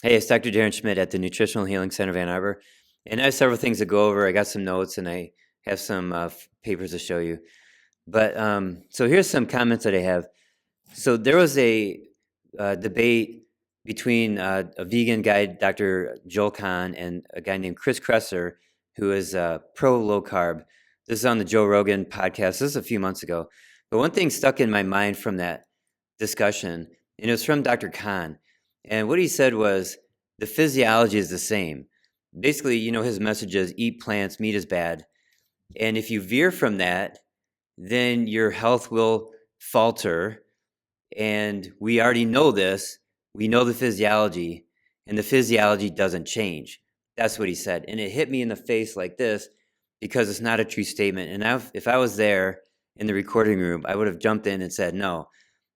Hey, it's Dr. Darren Schmidt at the Nutritional Healing Center of Ann Arbor. And I have several things to go over. I got some notes and I have some papers to show you. But so here's some comments that I have. So there was a debate between a vegan guy, Dr. Joel Kahn, and a guy named Chris Kresser, who is pro low carb. This is on the Joe Rogan podcast. This is a few months ago. But one thing stuck in my mind from that discussion, and it was from Dr. Kahn. And what he said was the physiology is the same. Basically, his message is eat plants, meat is bad. And if you veer from that, then your health will falter. And we already know this. We know the physiology, and the physiology doesn't change. That's what he said. And it hit me in the face like this because it's not a true statement. And if I was there in the recording room, I would have jumped in and said, no,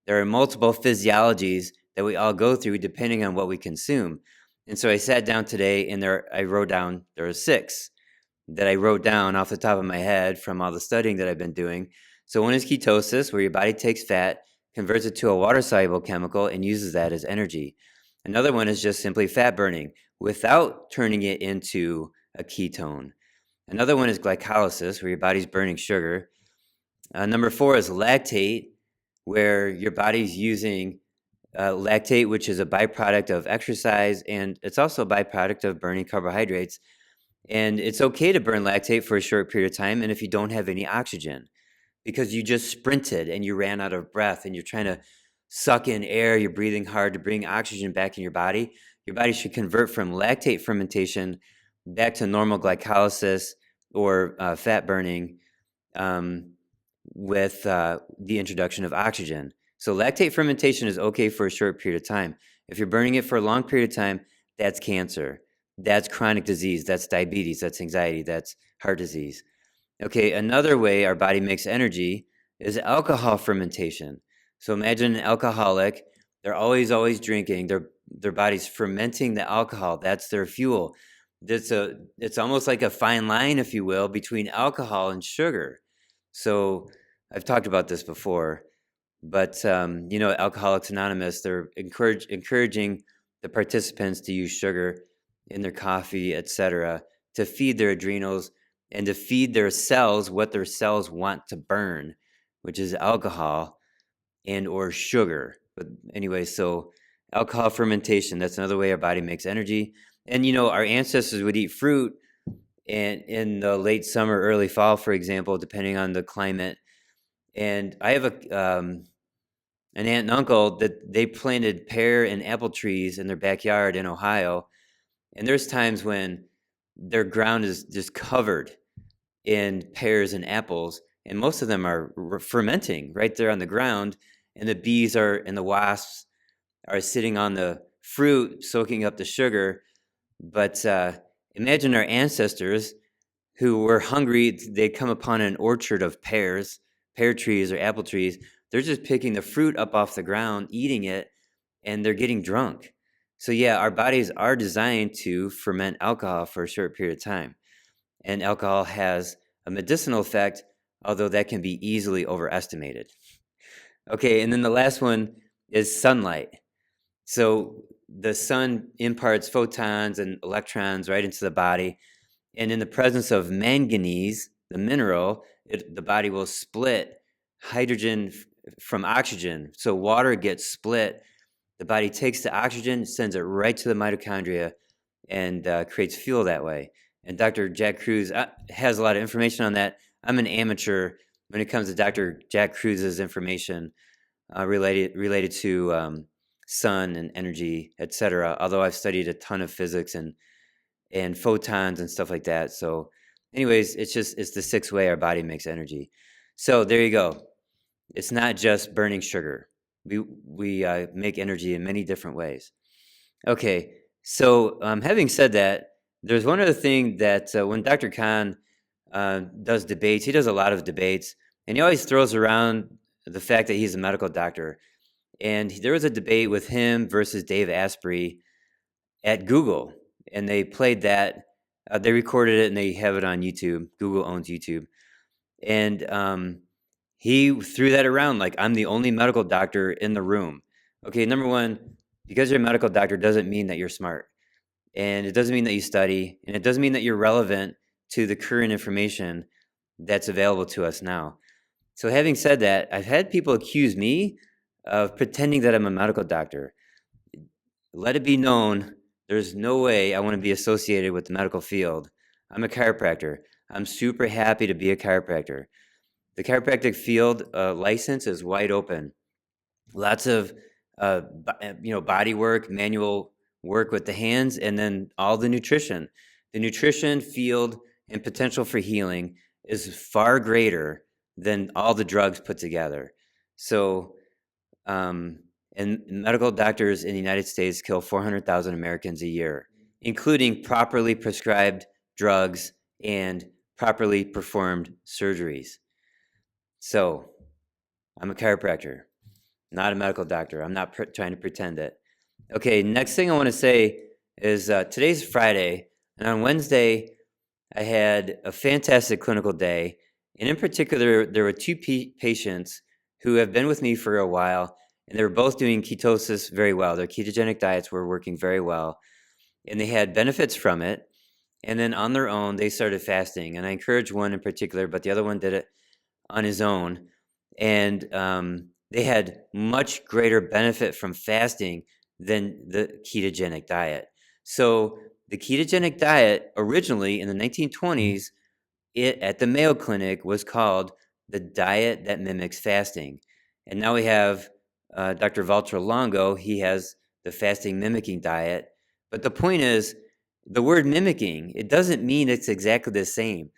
there are multiple physiologies that we all go through depending on what we consume. And so I sat down today and I wrote down, there are 6 that I wrote down off the top of my head from all the studying that I've been doing. So one is ketosis, where your body takes fat, converts it to a water-soluble chemical, and uses that as energy. Another one is just simply fat burning without turning it into a ketone. Another one is glycolysis, where your body's burning sugar. Number 4 is lactate, where your body's using lactate, which is a byproduct of exercise, and it's also a byproduct of burning carbohydrates. And it's okay to burn lactate for a short period of time, and if you don't have any oxygen, because you just sprinted and you ran out of breath and you're trying to suck in air, you're breathing hard to bring oxygen back in your body should convert from lactate fermentation back to normal glycolysis or fat burning with the introduction of oxygen. So lactate fermentation is okay for a short period of time. If you're burning it for a long period of time, that's cancer. That's chronic disease. That's diabetes. That's anxiety. That's heart disease. Okay, another way our body makes energy is alcohol fermentation. So imagine an alcoholic. They're always drinking. Their body's fermenting the alcohol. That's their fuel. It's almost like a fine line, if you will, between alcohol and sugar. So I've talked about this before, but Alcoholics Anonymous, they're encouraging the participants to use sugar in their coffee, etc., to feed their adrenals and to feed their cells what their cells want to burn, which is alcohol and or sugar. But anyway, so alcohol fermentation, that's another way our body makes energy. And our ancestors would eat fruit and in the late summer, early fall, for example, depending on the climate. And I have an aunt and uncle that they planted pear and apple trees in their backyard in Ohio. And there's times when their ground is just covered in pears and apples, and most of them are fermenting right there on the ground, and the bees and the wasps are sitting on the fruit, soaking up the sugar. But imagine our ancestors who were hungry. They'd come upon an orchard of pear trees or apple trees. They're just picking the fruit up off the ground, eating it, and they're getting drunk. So yeah, our bodies are designed to ferment alcohol for a short period of time. And alcohol has a medicinal effect, although that can be easily overestimated. Okay, and then the last one is sunlight. So the sun imparts photons and electrons right into the body. And in the presence of manganese, the mineral, the body will split hydrogen from oxygen. So water gets split. The body takes the oxygen, sends it right to the mitochondria, and creates fuel that way. And Dr. Jack Kruse has a lot of information on that. I'm an amateur when it comes to Dr. Jack Kruse's information related to sun and energy, etc. Although I've studied a ton of physics and photons and stuff like that. So anyways, it's the 6th way our body makes energy. So there you go. It's not just burning sugar. We make energy in many different ways. Okay, so having said that, there's one other thing that when Dr. Kahn does debates, he does a lot of debates, and he always throws around the fact that he's a medical doctor. And there was a debate with him versus Dave Asprey at Google, and they played that. They recorded it, and they have it on YouTube. Google owns YouTube. And he threw that around like I'm the only medical doctor in the room. Okay, number one, Because you're a medical doctor doesn't mean that you're smart, and it doesn't mean that you study, and it doesn't mean that you're relevant to the current information that's available to us now. So having said that, I've had people accuse me of pretending that I'm a medical doctor. Let it be known, there's no way I want to be associated with the medical field. I'm a chiropractor. I'm super happy to be a chiropractor. The chiropractic field license is wide open. Lots of body work, manual work with the hands, and then all the nutrition. The nutrition field and potential for healing is far greater than all the drugs put together. So, and medical doctors in the United States kill 400,000 Americans a year, including properly prescribed drugs and properly performed surgeries. So, I'm a chiropractor, not a medical doctor. I'm not trying to pretend it. Okay, next thing I want to say is today's Friday, and on Wednesday, I had a fantastic clinical day. And in particular, there were two patients who have been with me for a while, and they were both doing ketosis very well. Their ketogenic diets were working very well, and they had benefits from it. And then on their own, they started fasting. And I encouraged one in particular, but the other one did it on his own. And they had much greater benefit from fasting than the ketogenic diet. So the ketogenic diet originally in the 1920s, it at the Mayo Clinic was called the diet that mimics fasting. And now we have Dr. Valtra Longo. He has the fasting mimicking diet. But the point is, the word mimicking, it doesn't mean it's exactly the same.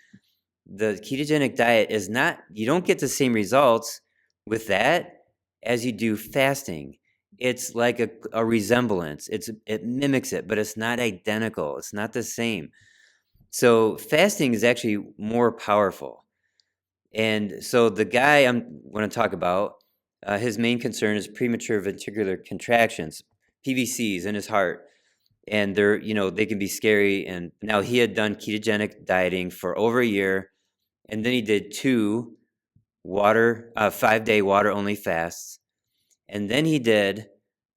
The ketogenic diet is not, you don't get the same results with that as you do fasting. It's like a resemblance. It mimics it, but it's not identical. It's not the same. So fasting is actually more powerful. And so the guy I'm going to talk about, his main concern is premature ventricular contractions, PVCs in his heart. And they're, they can be scary. And now he had done ketogenic dieting for over a year. And then he did 5-day water only fasts. And then he did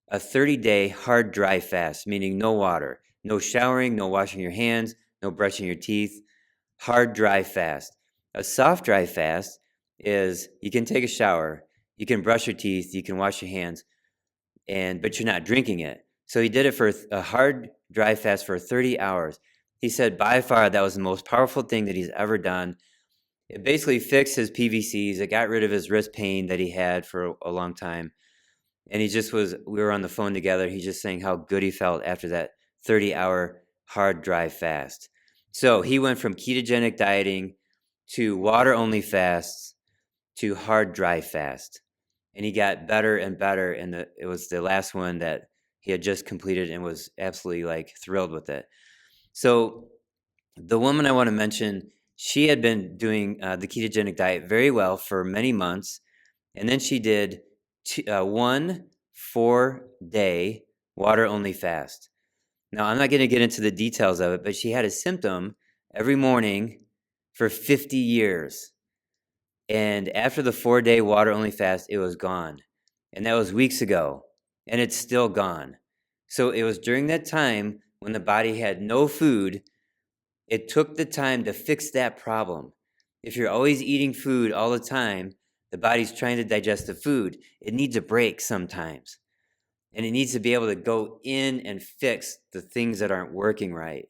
a 30-day hard dry fast, meaning no water, no showering, no washing your hands, no brushing your teeth, hard dry fast. A soft dry fast is you can take a shower, you can brush your teeth, you can wash your hands, but you're not drinking it. So he did it for a hard dry fast for 30 hours. He said by far that was the most powerful thing that he's ever done. It basically fixed his PVCs. It got rid of his wrist pain that he had for a long time. And we were on the phone together. He's just saying how good he felt after that 30-hour hard dry fast. So he went from ketogenic dieting to water only fasts to hard dry fast. And he got better and better. And it was the last one that he had just completed and was absolutely thrilled with it. So the woman I want to mention, she had been doing the ketogenic diet very well for many months. And then she did 1 4-day water only fast. Now, I'm not going to get into the details of it, but she had a symptom every morning for 50 years. And after the 4-day water only fast, it was gone. And that was weeks ago. And it's still gone. So it was during that time when the body had no food, it took the time to fix that problem. If you're always eating food all the time, the body's trying to digest the food. It needs a break sometimes. And it needs to be able to go in and fix the things that aren't working right.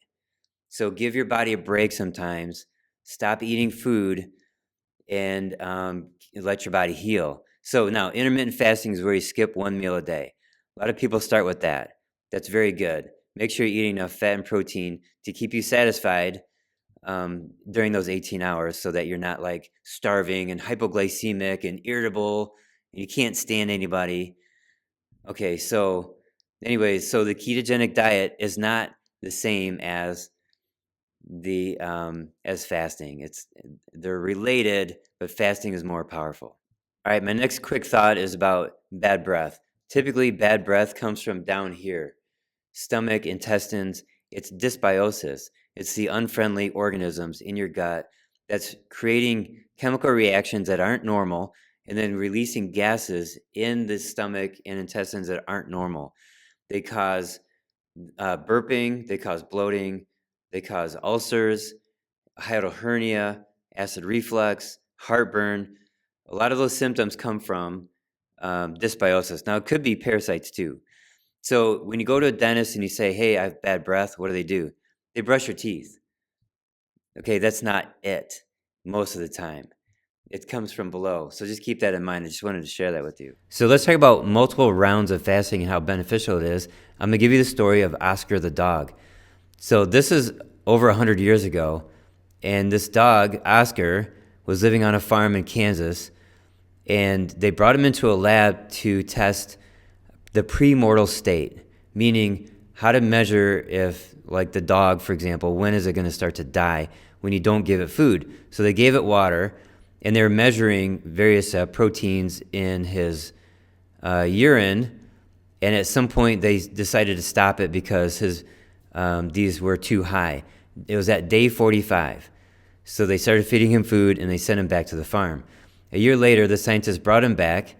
So give your body a break sometimes. Stop eating food and let your body heal. So now intermittent fasting is where you skip 1 meal a day. A lot of people start with that. That's very good. Make sure you're eating enough fat and protein to keep you satisfied during those 18 hours so that you're not starving and hypoglycemic and irritable and you can't stand anybody. Okay, so anyways, so the ketogenic diet is not the same as as fasting. They're related, but fasting is more powerful. All right, my next quick thought is about bad breath. Typically, bad breath comes from down here, stomach, intestines. It's dysbiosis. It's the unfriendly organisms in your gut that's creating chemical reactions that aren't normal and then releasing gases in the stomach and intestines that aren't normal. They cause burping, they cause bloating, they cause ulcers, hiatal hernia, acid reflux, heartburn. A lot of those symptoms come from dysbiosis. Now, it could be parasites too. So when you go to a dentist and you say, hey, I have bad breath, what do? They brush your teeth. Okay, that's not it most of the time. It comes from below. So just keep that in mind. I just wanted to share that with you. So let's talk about multiple rounds of fasting and how beneficial it is. I'm going to give you the story of Oscar the dog. So this is over 100 years ago, and this dog, Oscar, was living on a farm in Kansas, and they brought him into a lab to test the premortal state, meaning how to measure if, like the dog, for example, when is it going to start to die when you don't give it food. So they gave it water, and they were measuring various proteins in his urine, and at some point they decided to stop it because these were too high. It was at day 45. So they started feeding him food, and they sent him back to the farm. A year later, the scientists brought him back,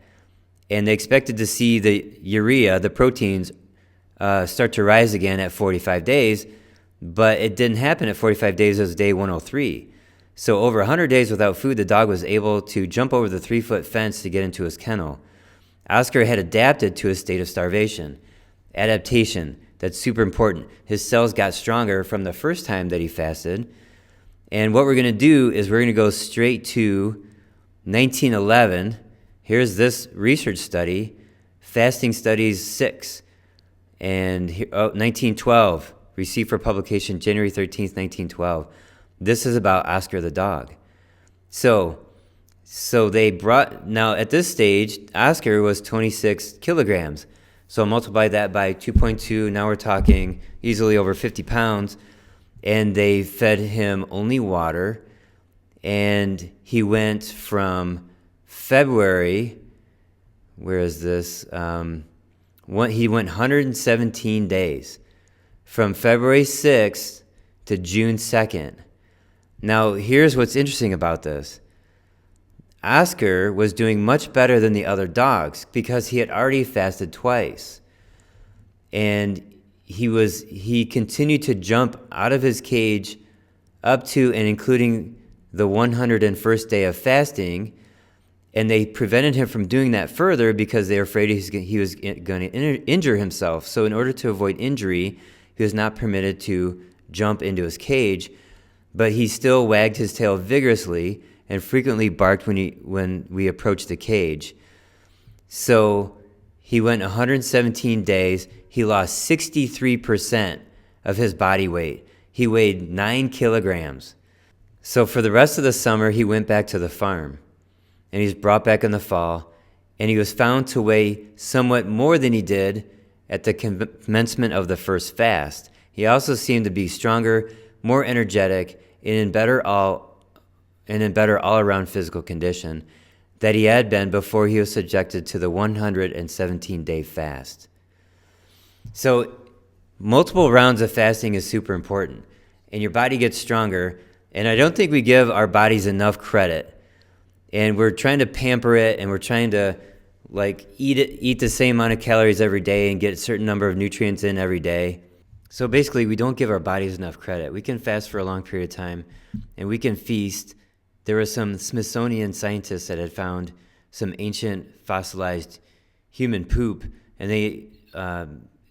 and they expected to see the urea, the proteins, start to rise again at 45 days, but it didn't happen at 45 days. It was day 103. So over 100 days without food, the dog was able to jump over the 3-foot fence to get into his kennel. Oscar had adapted to a state of starvation. Adaptation, that's super important. His cells got stronger from the first time that he fasted. And what we're going to do is we're going to go straight to 1911. Here's this research study, Fasting Studies 6. And 1912, received for publication January 13th, 1912. This is about Oscar the dog. So they brought, now at this stage, Oscar was 26 kilograms. So multiply that by 2.2, now we're talking easily over 50 pounds. And they fed him only water. And he went from February, where is this? He went 117 days, from February 6th to June 2nd. Now, here's what's interesting about this. Oscar was doing much better than the other dogs because he had already fasted twice. And he continued to jump out of his cage up to and including the 101st day of fasting, and they prevented him from doing that further because they were afraid he was going to injure himself. So in order to avoid injury, he was not permitted to jump into his cage, but he still wagged his tail vigorously and frequently barked when we approached the cage. So he went 117 days. He lost 63% of his body weight. He weighed 9 kilograms. So for the rest of the summer, he went back to the farm, and he was brought back in the fall, and he was found to weigh somewhat more than he did at the commencement of the first fast. He also seemed to be stronger, more energetic, and in better all-around physical condition that he had been before he was subjected to the 117-day fast. So multiple rounds of fasting is super important, and your body gets stronger, and I don't think we give our bodies enough credit. And we're trying to pamper it, and we're trying to eat the same amount of calories every day and get a certain number of nutrients in every day. So basically, we don't give our bodies enough credit. We can fast for a long period of time, and we can feast. There were some Smithsonian scientists that had found some ancient fossilized human poop, and they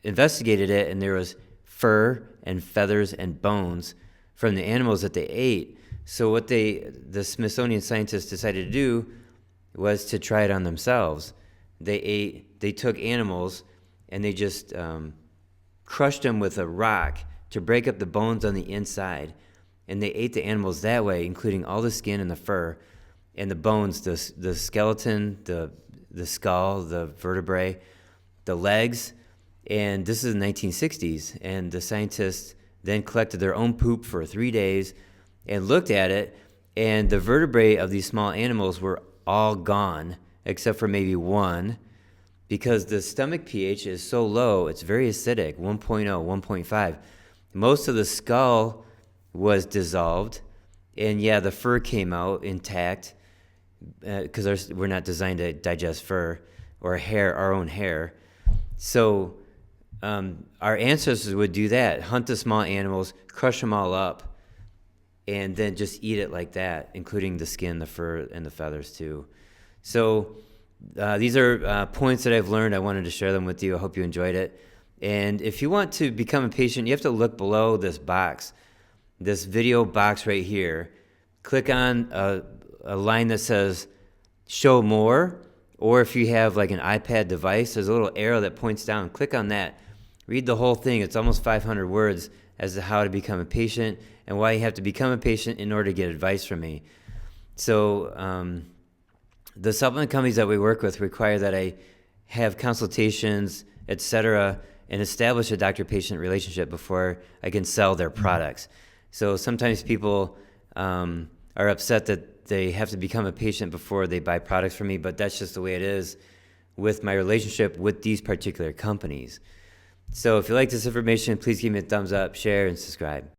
investigated it, and there was fur and feathers and bones from the animals that they ate. So what the Smithsonian scientists decided to do was to try it on themselves. They took animals, and they just crushed them with a rock to break up the bones on the inside, and they ate the animals that way, including all the skin and the fur and the bones, the skeleton, the skull, the vertebrae, the legs. And this is the 1960s, and the scientists then collected their own poop for 3 days and looked at it, and the vertebrae of these small animals were all gone except for maybe one, because the stomach pH is so low, it's very acidic, 1.0, 1.5. Most of the skull was dissolved, and yeah, the fur came out intact because we're not designed to digest fur or hair, our own hair. So our ancestors would do that, hunt the small animals, crush them all up, and then just eat it like that, including the skin, the fur, and the feathers too. So these are points that I've learned. I wanted to share them with you. I hope you enjoyed it. And if you want to become a patient, you have to look below this box, this video box right here. Click on a line that says show more, or if you have like an iPad device, there's a little arrow that points down. Click on that. Read the whole thing. It's almost 500 words as to how to become a patient and why you have to become a patient in order to get advice from me. So the supplement companies that we work with require that I have consultations, etc., and establish a doctor-patient relationship before I can sell their products. So sometimes people are upset that they have to become a patient before they buy products from me, but that's just the way it is with my relationship with these particular companies. So if you like this information, please give me a thumbs up, share, and subscribe.